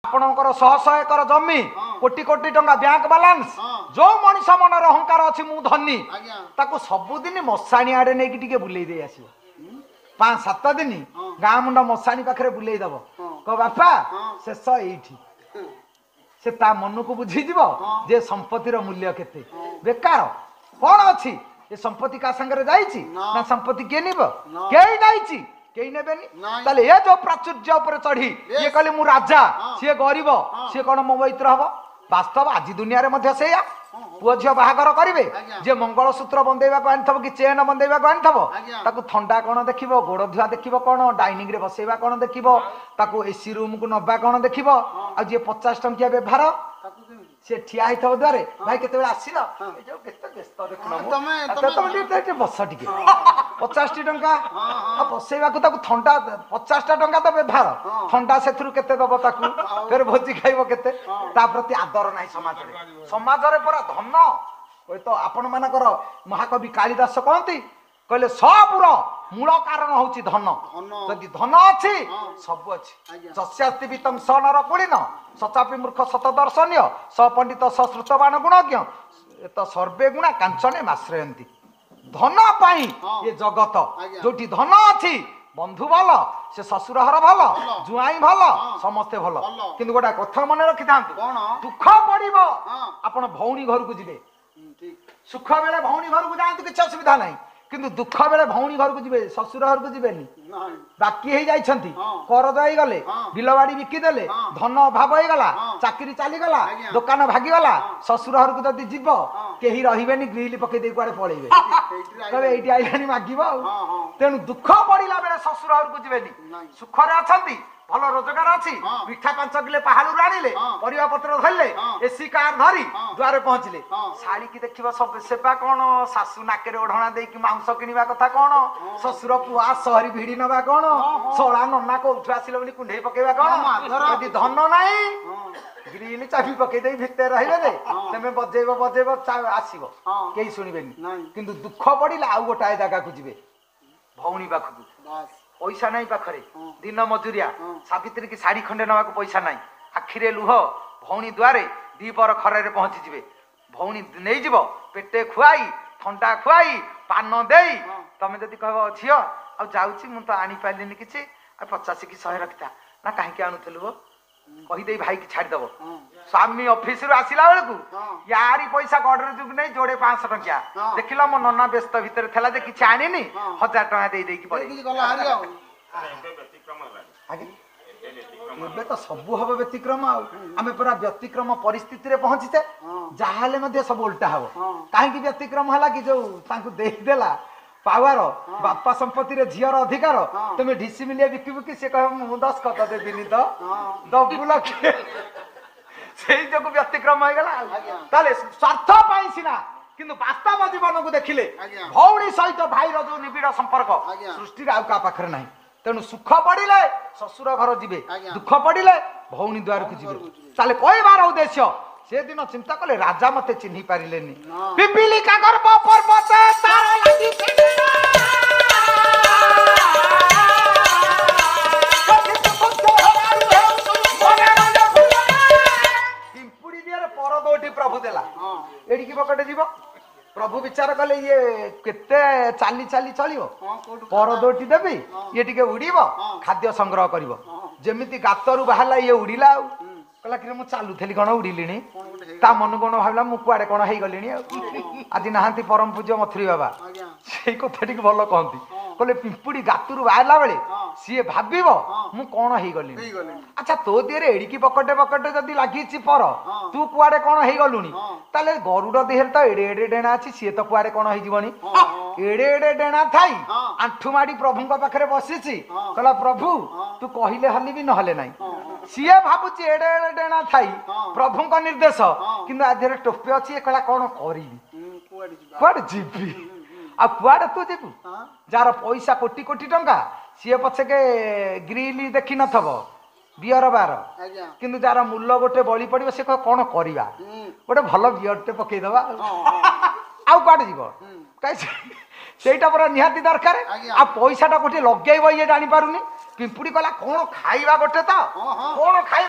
आपणकर शह शह एकर जमी कोटी कोटी टंका बैंक बैलेंस जो मनीष मनर अहंकार अच्छी मु धनी ताको सबुदिन मशाणी आड़े नहीं टिके बुले दे आसो 5-7 दिन गाँ मुंड मशाणी पाखे बुले दब कह बापा शेष एठी से ता मन को बुझीज जे संपत्तिर मूल्य केते बेकार कौन अच्छी ये संपत्ति का संगे जाइए ना संपत्ति किए निब कई जाइए कई ने ये जो प्राचुर्य उपर चढ़ी ये कहले मु राजा सी गरीब सी कौन मो मैत्र हम वास्तव आज दुनिया रे से पुओ झील बाहागर करेंगे जे मंगलसूत्र बंदेवा आनीथब कि चेन बंदेवा आनीथब थंडा कौन देख गोड़ धुआ देख कौन डाइनिंग रे बसैवा कौन देख एसी रूम को नवा कौन देख जी 50 टंकिया व्यवहार से ठिया होता द्वारे भाई केते आसिल बस टे 50 टंका बसैवा थंडा 50 टंका तो व्यवहार थंडा से केते दब ताकू फिर भोजी खाइब केते प्रति आदर ना समाज पूरा धन तो आपण मानकर महाकवि कालिदास कहती कहले सबुर मूल कारण हूँ धन जदि धन अच्छी सब अच्छी सस्यास्ति वित्तं स नर कुलीन सचापि मूर्ख शतदर्शनीय स पंडित सश्रुतवान गुणज्ञ तो सर्वे गुणा कांचने माश्रयंती धन पाई ये जगत जोटी धन अच्छी बंधु भल से ससुर हर भल जुआई भल समस्ते भल किंतु गोटा कथा मन रखी था दुख पड़ो आपण भौणी घर को जी सुख बेले भौणी घर को जातु किसी असुविधा ना किंतु दुख बेले भौणी घर को जी ससुर घर को जीवे बाकी हो जाइछंती करज हो गले बिलबाड़ी बिकिदेले धन अभाव हो गला चाकरी चलीगला दुकान भागीगला ससुर घर को जदि जीव केही रहिबेनी ग्रिल पके दे कुआडे पळेबे तबे एठी आइलानी मागिबो तेनु दुख पड़िला बेले ससुर घर को जीवेनी सुखरे अछंती भल रोजगार अच्छी मिठा 5 किलो पहाड़ू आनिले परिवा पत्र धरले एसी कार धरी द्वारे पहुंचले शाली की देखिबा सब सेवा कौन सासू नाके ओढ़ना दे कि मांस किनिबा कथा कौन ससुर पुआ सहरी भिड़ी नबा कौन सोला नन्ना को उठ आसिले बोली कुंढे पकेबा कौन यदि धन नाही ग्रिल चाबी पके दे भितर रहिबे दे तमे बजेबो आसीबो केही सुनिबेनी किंतु दुख पड़िला आ गोटाए जागा को जिवे भौणी पाखु पैसा नहीं पाखरे दिन मजूरिया सावित्री की शाढ़ी खंडे नवा पैसा नहीं आखिरे लुह भौणी द्वारे दीपर खरे पहुंची जीवे भौणी नहीं जीव पेटे खुआई ठंडा खुआई पान दे तमें जदि कह झील आ जाऊँगी मुझे तो आनी पारे किसी 50 कि 100 रखिता ना कहीं आणुलु कहीदे भाई की छाड़देव स्वामी ऑफिस आसला बेलू यारी पैसा गडर जुग नहीं जोड़े 500 टंकिया देखिल मो नना व्यस्त भितर थला जे किछि आनिनी 1000 टका दे देकी पड़े एबे तो सबु हबे व्यतिक्रम आमे पूरा व्यतिक्रम परिस्थिति रे पहुंचीचे जाहाले मध्ये सब उल्टा हबो काहे कि व्यतिक्रम हला कि जो तांकु देख देला पावर बापा संपत्ति रे झियर अधिकार तुम ढिसी मिलिया बिकिबु कि से कह मु 10 कत दे दिनी तो दबु लखे सेही जको व्यतिक्रम हो गला ताले स्वार्थ पाई सिना किंतु वास्तव जीवन को देखिले भौणी सहित भाई रो जो निबिड़ संपर्क सृष्टि रे आउ का पाखरे नाही तेनु सुख पड़िले ससुर घर जीवे दुख पड़िले भौणी द्वार को जीवे ताले कोई बार उद्देश्य से दिन चिंता कले राजा मते चिन्ही पारिलेनी पिपिली का गर्भ पर्वत तारा लागी पिंपुड़ी दियर पर दोटी प्रभु देला एडी की बकटे जीव प्रभु विचार कले ये केते चाली चाली चलिबो पर दोटी देबी ये टिके उड़ीबो खाद्य संग्रह करिवो जेमिति गातरू बाहला ये उड़ीला कहला कि मु चालुथली कौन उड़िली ता मन कौन भावला मु कुआडे कौन हो गली आज नहांती परम पूज्य मथुरी बाबा से कथा टी भल कहती कहले पिंपुड़ी गातरू बाहला बेले सी भाव मु कौन हो गली अच्छा तो दिहरे एड़िकी बकटे बकटे जदि लगी पर तू कुआडे कौन हो गलुनी ताले गरुड़ देहरे तो एड़े एड़े डेणा अच्छी सी तो कुआडे कौन होनी एड़े एड़े डेणा थाई आंठू माड़ी प्रभु पाखे बसी कहला प्रभु तू कहले हली भी नहले ना सी भावुची एड़े एड़े डेणा थाई प्रभु निर्देश किंतु आज टोपी अच्छी कहला कौन करी कुआडे जीवी आ कुआडे तू जीवु जार पैसा कोटी कोटी टंका सी पछे के ग्रिल देखी नथबो बियर बार किंतु जार मूल्य गोटे बली पड़ो से कौन करवा गोटे भल बियरटे पकई दबा आउ कुआडे जीव कहीं सेटा पूरा निहाती दरकार आ पैसाटा गोटे लगे ये जानी पारुनी पिंपुड़ी कला कौन खाइबा गोटे तो कौन खाइ